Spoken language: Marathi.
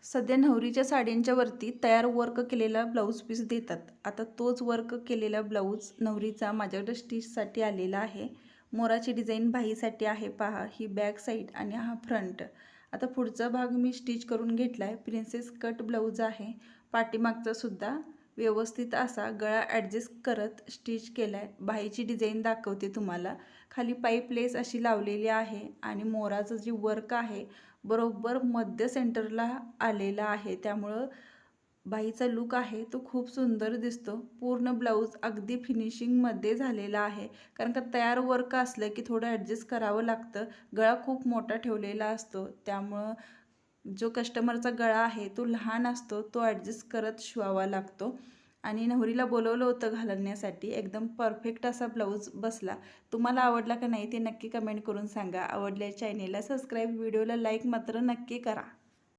सध्या नवरीच्या साड्यांच्या वरती तयार वर्क केलेला ब्लाऊज पीस देतात. आता तोच वर्क केलेला ब्लाऊज नवरीचा माझ्याकडे स्टिचसाठी आलेला आहे. मोराची डिझाईन बाहीसाठी आहे पहा, ही बॅक साईड आणि हा फ्रंट. आता पुढचा भाग मी स्टिच करून घेतला आहे. प्रिन्सेस कट ब्लाऊज आहे. पाठीमागचा सुद्धा व्यवस्थित असा गळा ॲडजस्ट करत स्टिच केला आहे. बाहीची डिझाईन दाखवते तुम्हाला. खाली पाईप लेस अशी लावलेली आहे आणि मोराचं जे वर्क आहे बरोबर मध्य सेंटरला आलेला आहे. त्यामुळं बाईचा लुक आहे तो खूप सुंदर दिसतो. पूर्ण ब्लाऊज अगदी फिनिशिंगमध्ये झालेला आहे. कारण का तयार वर्क असलं की थोडं ॲडजस्ट करावं लागतं. गळा खूप मोठा ठेवलेला असतो, त्यामुळं जो कस्टमरचा गळा आहे तो लहान असतो, तो ॲडजस्ट करत शिवावा लागतो. आणि नवरीला बोलवलं होतं घालण्यासाठी. एकदम परफेक्ट असा ब्लाऊज बसला. तुम्हाला आवडला का नाही ते नक्की कमेंट करून सांगा. आवडल्या चॅनेलला सबस्क्राईब, व्हिडिओला लाईक मात्र नक्की करा.